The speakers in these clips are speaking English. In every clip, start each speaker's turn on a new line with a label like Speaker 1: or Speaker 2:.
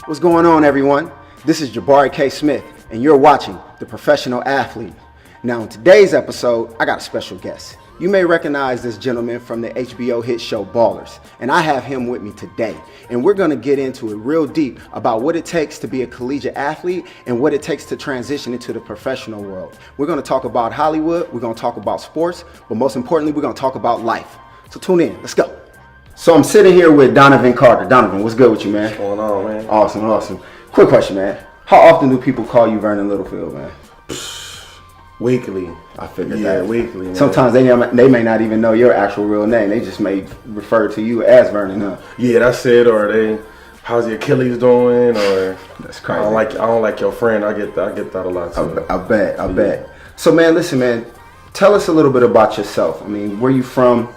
Speaker 1: What's going on, everyone? This is Jabari K. Smith, and you're watching The Professional Athlete. Now, in today's episode, I got a special guest. You may recognize this gentleman from the HBO hit show Ballers, and I have him with me today. And we're going to get into it real deep about what it takes to be a collegiate athlete and what it takes to transition into the professional world. We're going to talk about Hollywood, we're going to talk about sports, but most importantly, we're going to talk about life. So tune in. Let's go. So I'm sitting here with Donovan Carter. Donovan, what's good with you, man?
Speaker 2: What's going on, man?
Speaker 1: Awesome. Quick question, man. How often do people call you Vernon Littlefield, man?
Speaker 2: Weekly.
Speaker 1: I figured
Speaker 2: Yeah,
Speaker 1: that.
Speaker 2: weekly, man.
Speaker 1: Sometimes they may not even know your actual real name. They just may refer to you as Vernon, huh?
Speaker 2: Yeah, that's it. Or how's the Achilles doing? Or
Speaker 1: That's crazy.
Speaker 2: I don't like your friend. I get that a lot too.
Speaker 1: I bet. So, man, listen, man. Tell us a little bit about yourself. I mean, where you from?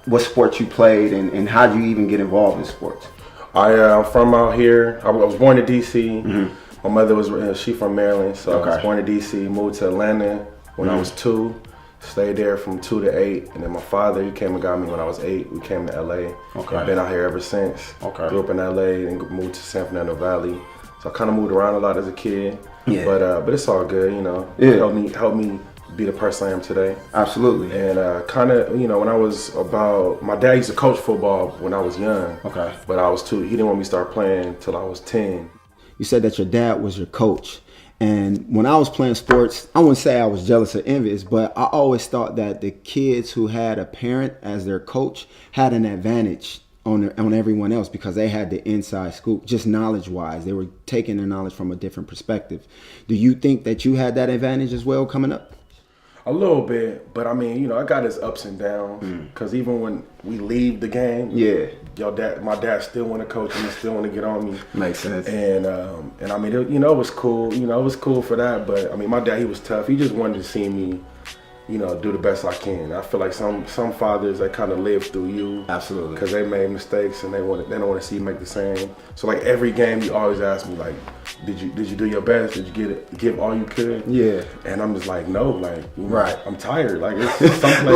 Speaker 1: What sports you played, and how did you even get involved in sports?
Speaker 2: I'm from out here. I was born in D.C. Mm-hmm. My mother was she from Maryland, so I was born in D.C. Moved to Atlanta when I was 2. Stayed there from 2 to 8, and then my father, he came and got me when I was 8. We came to L.A. I've been out here ever since. Grew up in L.A. and moved to San Fernando Valley. So I kind of moved around a lot as a kid. Yeah. But it's all good, you know. Yeah. It helped me be the person I am today.
Speaker 1: Absolutely.
Speaker 2: And kind of, you know, when I was my dad used to coach football when I was young. Okay. But I was 2. He didn't want me to start playing till I was 10.
Speaker 1: You said that your dad was your coach. And when I was playing sports, I wouldn't say I was jealous or envious, but I always thought that the kids who had a parent as their coach had an advantage on everyone else because they had the inside scoop, just knowledge-wise. They were taking their knowledge from a different perspective. Do you think that you had that advantage as well coming up?
Speaker 2: A little bit, but I mean, you know, I got his ups and downs. Because even when we leave the game, my dad still want to coach me, still want to get on me. Makes sense. And I mean, it was cool. You know, it was cool for that. But I mean, my dad, he was tough. He just wanted to see me, you know, do the best I can. I feel like some fathers, they kind of live through you. Absolutely. Because they made mistakes and they don't want to see you make the same. So like every game, you always ask me like, did you do your best? Did you give all you could? Yeah. And I'm just like, no, like, you know, I'm tired. Like it's something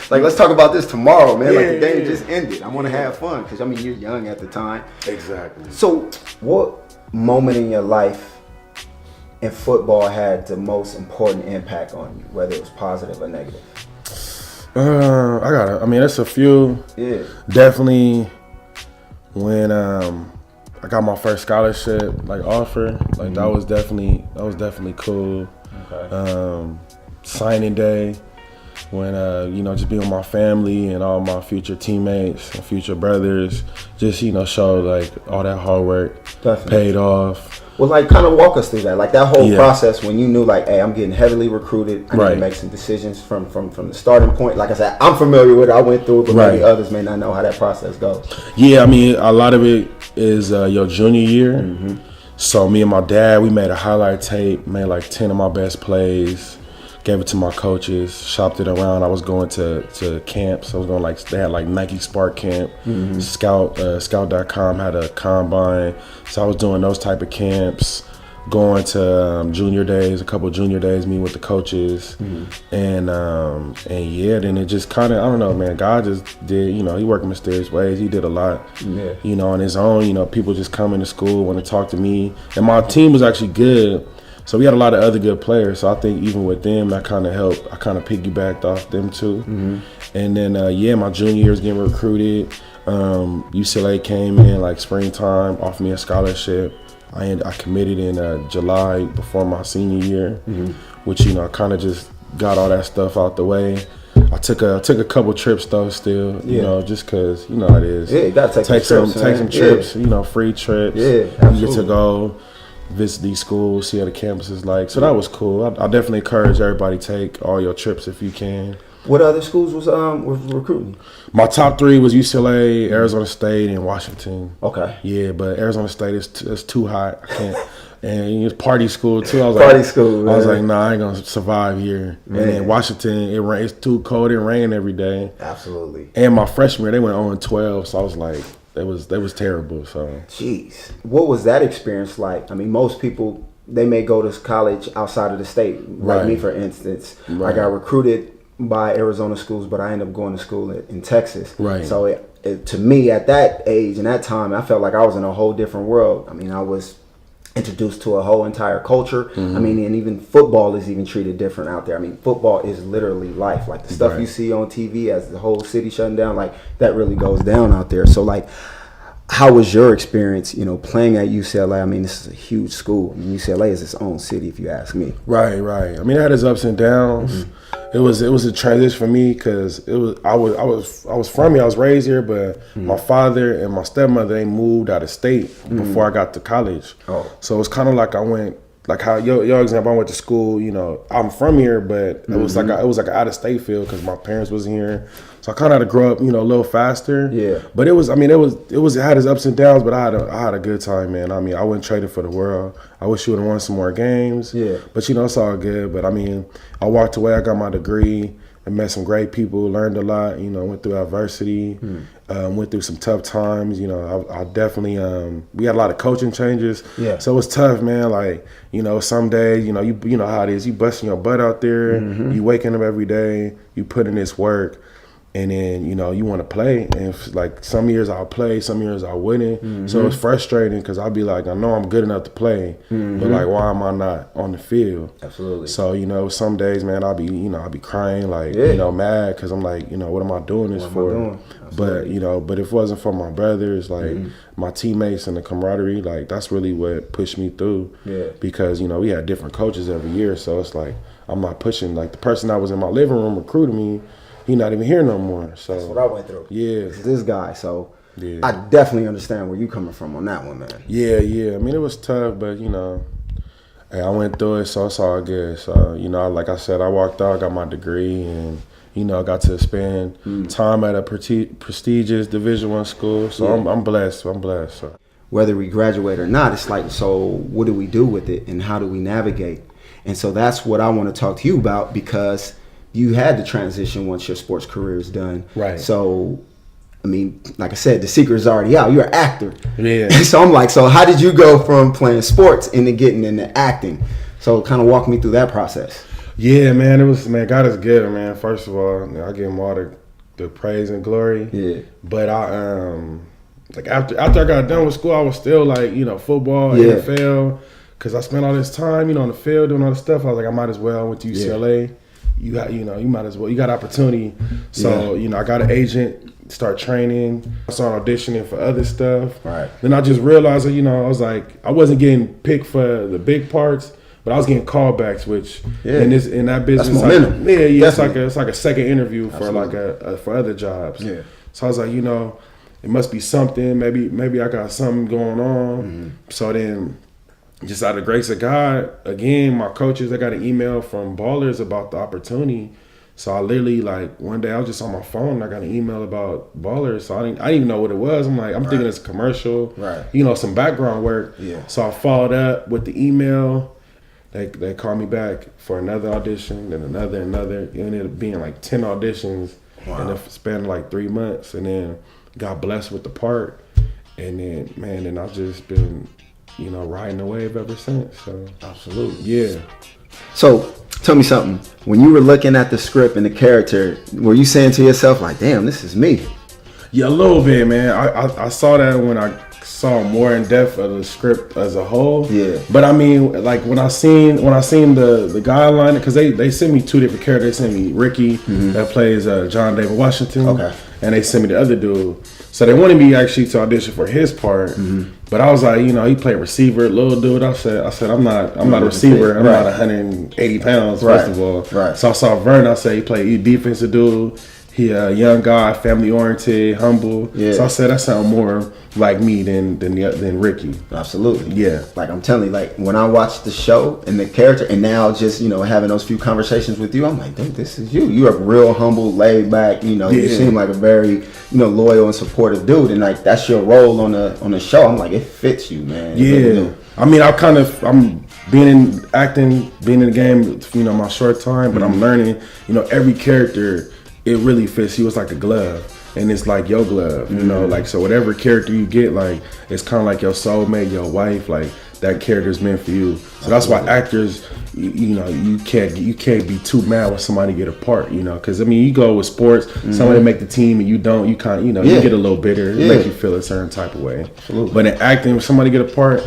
Speaker 1: like let's talk about this tomorrow, man. Like the game just ended. I want to have fun because I mean you're young at the time. Exactly. So what moment in your life in football had the most important impact on you, whether it was positive or negative?
Speaker 2: I mean, there's a few. Yeah. Definitely when I got my first scholarship offer. Like that was definitely cool. Okay. Signing day when you know, just being with my family and all my future teammates and future brothers, just, you know, show like all that hard work paid off.
Speaker 1: Well, like, kind of walk us through that, like that whole process when you knew, like, hey, I'm getting heavily recruited. I need to make some decisions from the starting point. Like I said, I'm familiar with it. I went through it, but maybe others may not know how that process goes.
Speaker 2: Yeah, I mean, a lot of it is your junior year. Mm-hmm. So me and my dad, we made a highlight tape, made like 10 of my best plays, gave it to my coaches, shopped it around. I was going to camps. I was going, like, they had like Nike Spark Camp, Scout.com had a combine. So I was doing those type of camps, going to junior days, a couple of junior days, meeting with the coaches. And yeah, then it just kind of, I don't know, man, God just did, you know, he worked in mysterious ways. He did a lot, you know, on his own. You know, people just come into school, want to talk to me. And my team was actually good. So we had a lot of other good players. So I think even with them, that kind of helped. I kind of piggybacked off them too. And then, my junior year was getting recruited. UCLA came in like springtime, offered me a scholarship. I committed in July before my senior year, which, you know, I kind of just got all that stuff out the way. I took a couple trips though, still, you know, just because, you know how it is. Yeah, you gotta take some trips, you know, free trips. Yeah, absolutely. You get to go visit these schools, see how the campus is like. So that was cool. I definitely encourage everybody, take all your trips if you can.
Speaker 1: What other schools was recruiting?
Speaker 2: My top 3 was UCLA, Arizona State, and Washington. Okay. Yeah, but Arizona State is too hot. I can't. And it's party school too. I was like, nah, I ain't gonna survive here. Man. And then Washington, it's too cold. It rained every day. Absolutely. And my freshman year, they went 0-12, so I was like, that was terrible. So.
Speaker 1: Jeez, what was that experience like? I mean, most people they may go to college outside of the state. Like
Speaker 2: Right.
Speaker 1: me, for instance,
Speaker 2: Right.
Speaker 1: I got recruited by Arizona schools, but I ended up going to school in Texas.
Speaker 2: Right.
Speaker 1: So to me, at that age and that time, I felt like I was in a whole different world. I mean, I was introduced to a whole entire culture. I mean, and even football is even treated different out there. I mean, football is literally life. Like the stuff
Speaker 2: Right.
Speaker 1: you see on TV as the whole city shutting down, like that really goes down out there. So like, how was your experience, playing at UCLA? I mean, this is a huge school. I mean, UCLA is its own city, if you ask me.
Speaker 2: Right. I mean, it had its ups and downs. It was a transition for me because I was from here. I was raised here, but my father and my stepmother, they moved out of state before I got to college.
Speaker 1: Oh.
Speaker 2: So it's kind of like I went, like how your example, I went to school. I'm from here, but it was like an out of state feel because my parents wasn't here. So I kind of had to grow up, a little faster.
Speaker 1: Yeah.
Speaker 2: But it had its ups and downs, but I had a good time, man. I mean, I wouldn't trade it for the world. I wish you would have won some more games.
Speaker 1: Yeah.
Speaker 2: But it's all good. But I mean, I walked away. I got my degree. I met some great people. Learned a lot. Went through adversity. Went through some tough times. I definitely. We had a lot of coaching changes.
Speaker 1: Yeah.
Speaker 2: So it was tough, man. Like some days, you know how it is. You busting your butt out there. You waking up every day. You put in this work. And then, you want to play. And like some years I'll play, some years I wouldn't. So it's frustrating because I'll be like, I know I'm good enough to play, but like, why am I not on the field?
Speaker 1: Absolutely.
Speaker 2: So, some days, man, I'll be crying, like, mad because I'm like, what am I doing this for? But, but if it wasn't for my brothers, like my teammates and the camaraderie, like that's really what pushed me through.
Speaker 1: Yeah.
Speaker 2: Because, we had different coaches every year. So it's like, I'm not pushing, like the person that was in my living room recruiting me, he not even here no more. So
Speaker 1: That's what I went through.
Speaker 2: Yeah.
Speaker 1: This guy. So
Speaker 2: Yeah.
Speaker 1: I definitely understand where you coming from on that one, man.
Speaker 2: Yeah. I mean, it was tough, but hey, I went through it, so it's all good. So like I said, I walked out, got my degree, and I got to spend time at a prestigious Division I school. So I'm blessed. So.
Speaker 1: Whether we graduate or not, it's like, so what do we do with it, and how do we navigate? And so that's what I want to talk to you about, because you had to transition once your sports career is done.
Speaker 2: Right.
Speaker 1: So, I mean, like I said, the secret is already out. You're an actor.
Speaker 2: Yeah.
Speaker 1: So I'm like, so how did you go from playing sports into getting into acting? So kind of walk me through that process.
Speaker 2: Yeah, man, God is good, man. First of all, I give him all the praise and glory.
Speaker 1: Yeah.
Speaker 2: But I like after I got done with school, I was still like, football, NFL, because I spent all this time, on the field doing all this stuff. I was like, I might as well. I went to UCLA. You might as well. You got opportunity. So, I got an agent, start training. I started auditioning for other stuff.
Speaker 1: Right.
Speaker 2: Then I just realized, I was like, I wasn't getting picked for the big parts, but I was getting callbacks, which in that business,
Speaker 1: that's momentum.
Speaker 2: It's like a second interview for for other jobs.
Speaker 1: Yeah.
Speaker 2: So I was like, it must be something. Maybe I got something going on. So then, just out of the grace of God, again, my coaches, I got an email from Ballers about the opportunity. So I literally, like, one day I was just on my phone and I got an email about Ballers. So I didn't even know what it was. I'm like, I'm thinking it's a commercial, some background work.
Speaker 1: Yeah.
Speaker 2: So I followed up with the email. They called me back for another audition, then another. It ended up being like 10 auditions in the span of like 3 months. And then got blessed with the part. And then, man, then I've just been, riding the wave ever since. So
Speaker 1: Absolutely.
Speaker 2: Yeah.
Speaker 1: So tell me something. When you were looking at the script and the character, were you saying to yourself, like, damn, this is me?
Speaker 2: Yeah, a little bit, man. I saw that when I saw more in depth of the script as a whole. Yeah. But I mean, like when I seen the guideline, because they sent me two different characters. They sent me Ricky that plays John David Washington. Okay. And they sent me the other dude. So they wanted me actually to audition for his part. But I was like, he played receiver, little dude. I said, I'm not a receiver. I'm not 180 pounds, first of all. Right. So I saw Vern. I said, he played defensive dude. He a young guy, family oriented, humble. Yeah. So I said that sound more like me than Ricky. Absolutely. Yeah. Like I'm telling you, like when I watched the show and the character, and now just having those few conversations with you, I'm like, dude, this is you. You're a real humble, laid back. You seem like a very loyal and supportive dude, and like that's your role on the show. I'm like, it fits you, man. Yeah. I mean, I'm being in acting, being in the game, my short time, but I'm learning. Every character. It really fits you. It's like a glove, and it's like your glove, like, so whatever character you get, like, it's kind of like your soulmate, your wife, like, that character's meant for you. So that's why actors, you can't be too mad when somebody get a part, because I mean, you go with sports, somebody make the team and you don't, you kind of, you get a little bitter, it makes you feel a certain type of way. Absolutely. But in acting, if somebody get a part,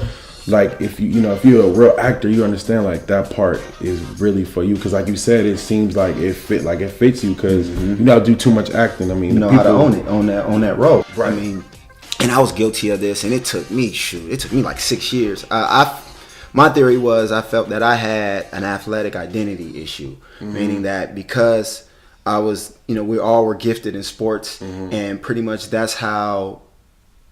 Speaker 2: like if you're a real actor, you understand like that part is really for you, because like you said, it seems like it fits you, because you don't do too much acting. I mean,
Speaker 1: you know how to own it on that role.
Speaker 2: Right.
Speaker 1: I mean, and I was guilty of this, and it took me like 6 years. My theory was I felt that I had an athletic identity issue, meaning that because I was, we all were gifted in sports, and pretty much that's how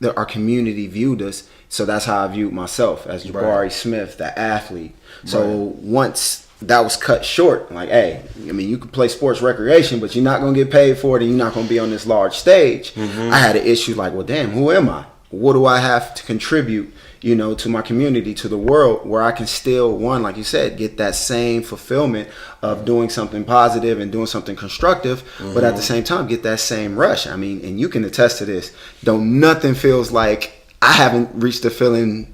Speaker 1: our community viewed us. So that's how I viewed myself, as Jabari Smith, the athlete. So once that was cut short, like, hey, I mean, you can play sports recreation, but you're not going to get paid for it, and you're not going to be on this large stage. I had an issue like, well, damn, who am I? What do I have to contribute, to my community, to the world, where I can still, one, like you said, get that same fulfillment of doing something positive and doing something constructive, but at the same time, get that same rush. I mean, and you can attest to this. Though nothing feels like, I haven't reached the feeling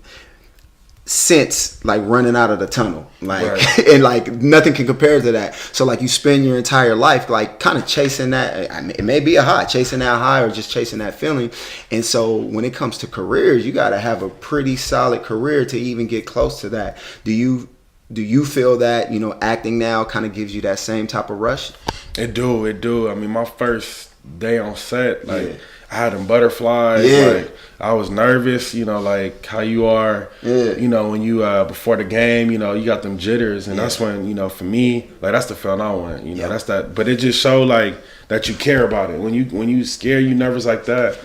Speaker 1: since like running out of the tunnel, like and like nothing can compare to that. So like you spend your entire life like kind of chasing that. I mean, it may be a high, chasing that high, or just chasing that feeling. And so when it comes to careers, you got to have a pretty solid career to even get close to that. Do you feel that acting now kind of gives you that same type of rush?
Speaker 2: It do. I mean, my first day on set, like I had them butterflies. Like I was nervous, like how you are. When you before the game, you got them jitters, and that's when for me, like that's the feeling I want. That's that. But it just showed like that you care about it. When you scared, you nervous like that.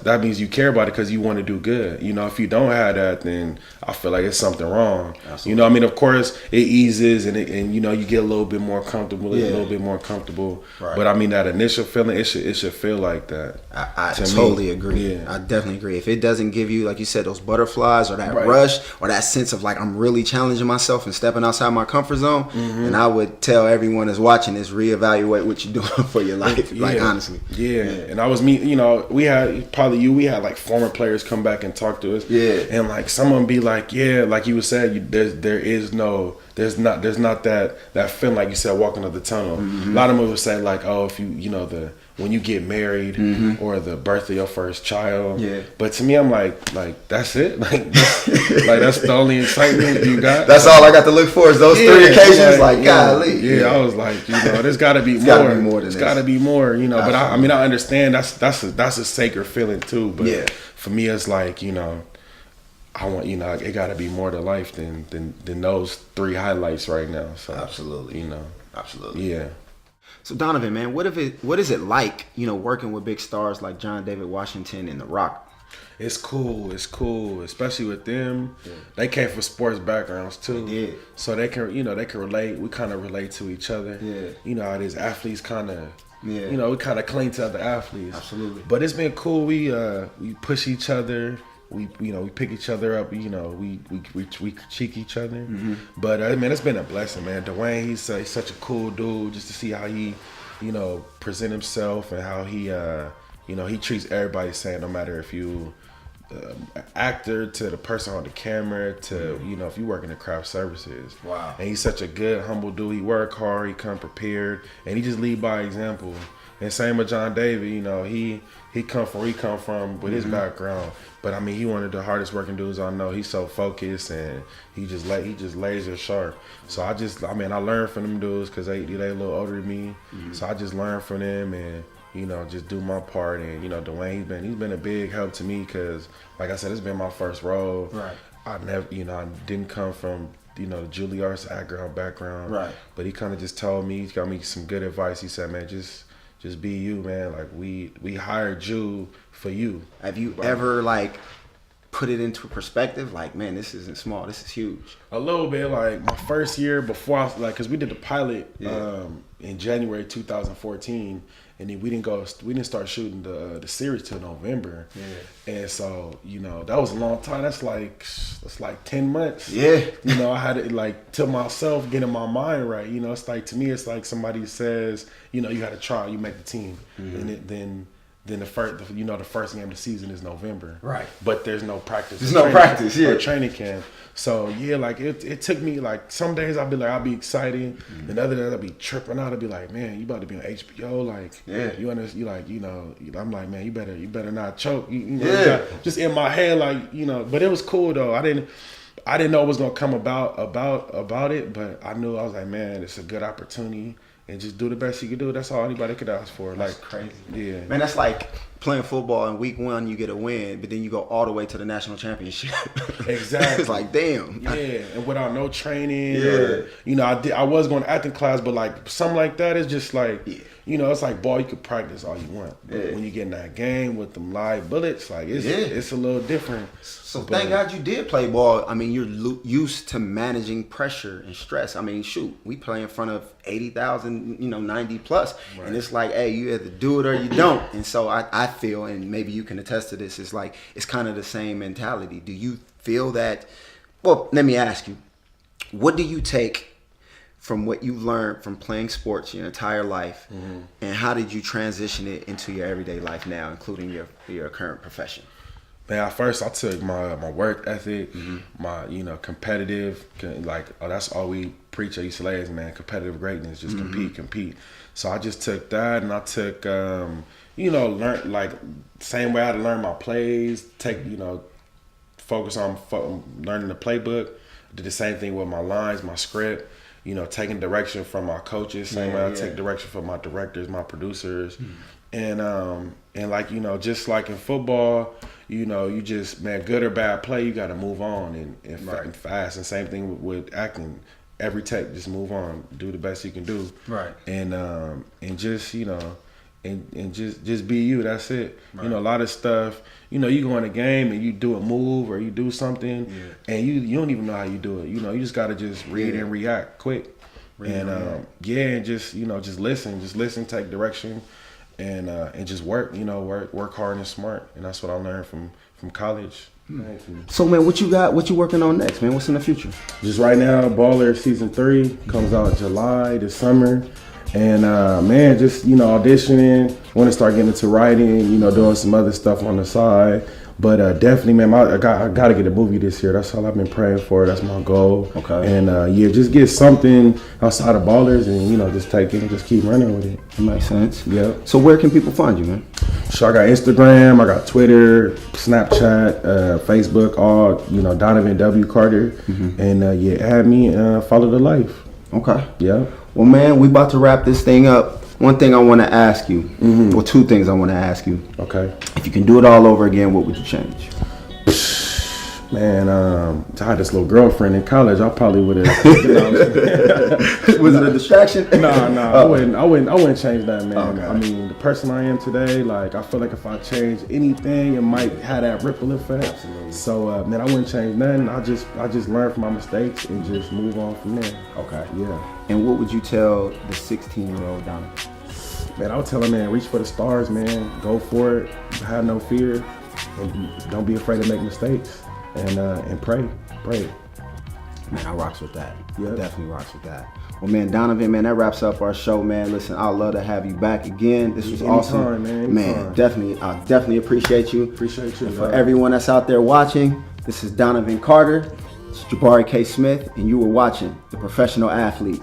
Speaker 2: That means you care about it because you want to do good. If you don't have that, then I feel like it's something wrong. Absolutely. I mean, of course it eases and you get a little bit more comfortable, Right. But I mean that initial feeling, it should feel like that.
Speaker 1: I totally agree. I definitely agree. If it doesn't give you, like you said, those butterflies or that rush or that sense of like I'm really challenging myself and stepping outside my comfort zone, and I would tell everyone that's watching this, reevaluate what you're doing for your life. Like honestly. And I was we had like former players come back and talk to us. And like someone be like, like you said, there's not that feeling like you said walking up the tunnel. A lot of them would say like, oh, if you when you get married or the birth of your first child. But to me, I'm like that's it. Like that's the only excitement you got. That's all I got to look for is those three occasions. Like golly.
Speaker 2: I was like, there's got to be more. There's got to be more. But I mean, I understand that's a sacred feeling too. But for me, it's like I want it got to be more to life than those three highlights right now. So
Speaker 1: absolutely,
Speaker 2: absolutely.
Speaker 1: So Donovan, man, what is it like, working with big stars like John David Washington and The Rock?
Speaker 2: It's cool, especially with them. They came from sports backgrounds too.
Speaker 1: They did.
Speaker 2: So they can relate. We kind of relate to each other. How these athletes kind of we kind of cling to other athletes.
Speaker 1: Absolutely.
Speaker 2: But it's been cool. We push each other. We pick each other up. We cheek each other. But man, it's been a blessing, man. Dwayne, he's such a cool dude. Just to see how he, present himself and how he, he treats everybody the same. No matter if you, actor to the person on the camera to if you work in the craft services. Wow. And he's such a good, humble dude. He work hard. He come prepared, and he just lead by example. And same with John David. He come from where he come from with his background. But I mean, he one of the hardest working dudes I know. He's so focused and he just laser sharp. So I learned from them dudes because they a little older than me. So I just learned from them and just do my part. And Dwayne, he's been a big help to me because, like I said, it's been my first role. Right. I never, I didn't come from the Juilliard's background. Right. But he kind of just told me, he got me some good advice. He said, man, just be you, man. Like we hired you for you.
Speaker 1: Have you ever like put it into perspective? Like, man, this isn't small. This is huge.
Speaker 2: A little bit. Like my first year before, because we did the pilot in January 2014, and then we didn't start shooting the series till November. And so that was a long time. That's like 10 months. I had it like to myself, getting my mind right. It's like, to me, it's like somebody says, you had to try, you make the team, and then then the first game of the season is November.
Speaker 1: Right.
Speaker 2: But there's no practice.
Speaker 1: There's no practice,
Speaker 2: or training camp. So yeah, like it took me like some days I'll be excited, and other days I'll be tripping out. I'll be like, man, you about to be on HBO, like you I'm like, man, you better not choke. Just in my head, like but it was cool though. I didn't know what was gonna come about it, but I knew I was like, man, it's a good opportunity. And just do the best you can do. That's all anybody could ask for.
Speaker 1: That's
Speaker 2: like
Speaker 1: crazy.
Speaker 2: Yeah.
Speaker 1: Man, that's like playing football in week 1, you get a win, but then you go all the way to the national championship.
Speaker 2: Exactly.
Speaker 1: It's like, damn.
Speaker 2: Yeah. And without no training. Or, I was going to acting class, but like something like that is just like, it's like ball, you could practice all you want. But when you get in that game with them live bullets, like it's a little different.
Speaker 1: So thank God you did play ball. I mean, you're used to managing pressure and stress. I mean, shoot, we play in front of 80,000, 90 plus. Right. And it's like, hey, you either do it or you don't. And so I feel, and maybe you can attest to this, it's like, it's kind of the same mentality. Do you feel that, well, let me ask you, what do you take from what you've learned from playing sports your entire life, and how did you transition it into your everyday life now, including your current profession?
Speaker 2: Man, at first I took my work ethic, my competitive, like that's all we preach at UCLA is, man, competitive greatness, just compete. So I just took that, and I took learn like same way I had to learn my plays, focus on learning the playbook. Did the same thing with my lines, my script. Taking direction from my coaches, same way I take direction from my directors, my producers, and like just like in football, you just, man, good or bad play, you got to move on and fast. And same thing with acting, every take, just move on, do the best you can do, right? And just and just be you. That's it. Right. A lot of stuff. You go in a game and you do a move or you do something, and you don't even know how you do it. You just got to just read and react quick, and just just listen, take direction, and just work. Work hard and smart, and that's what I learned from college.
Speaker 1: So man, what you got? What you working on next, man? What's in the future?
Speaker 2: Just right now, Baller season 3 comes out July this summer. And man, just auditioning. Want to start getting into writing. Doing some other stuff on the side. But definitely, man, I got to get a movie this year. That's all I've been praying for. That's my goal. Okay. And just get something outside of Ballers, and just take it and just keep running with it.
Speaker 1: That makes sense.
Speaker 2: Yeah.
Speaker 1: So where can people find you, man?
Speaker 2: So I got Instagram, I got Twitter, Snapchat, Facebook, all Donovan W Carter, and add me and follow the life.
Speaker 1: Okay.
Speaker 2: Yeah.
Speaker 1: Well, man, we about to wrap this thing up. One thing I want to ask you, well, 2 things I want to ask you.
Speaker 2: Okay.
Speaker 1: If you can do it all over again, what would you change?
Speaker 2: Man, I had this little girlfriend in college. I probably would have.
Speaker 1: Was it a distraction?
Speaker 2: No. I wouldn't change that, man. Okay. I mean, the person I am today, like, I feel like if I change anything, it might have that ripple effect. Absolutely. So, man, I wouldn't change nothing. I just learn from my mistakes and just move on from there.
Speaker 1: Okay.
Speaker 2: Yeah.
Speaker 1: And what would you tell the 16-year-old Donovan?
Speaker 2: Man, I would tell him, man, reach for the stars, man. Go for it. Have no fear, and don't be afraid to make mistakes. And pray.
Speaker 1: Man, I rocks with that. Yeah, definitely rocks with that. Well, man, Donovan, man, that wraps up our show, man. Listen, I'd love to have you back again. This was awesome, man. Definitely, I definitely appreciate you.
Speaker 2: Appreciate you.
Speaker 1: And for everyone that's out there watching, this is Donovan Carter, it's Jabari K. Smith, and you were watching The Professional Athlete.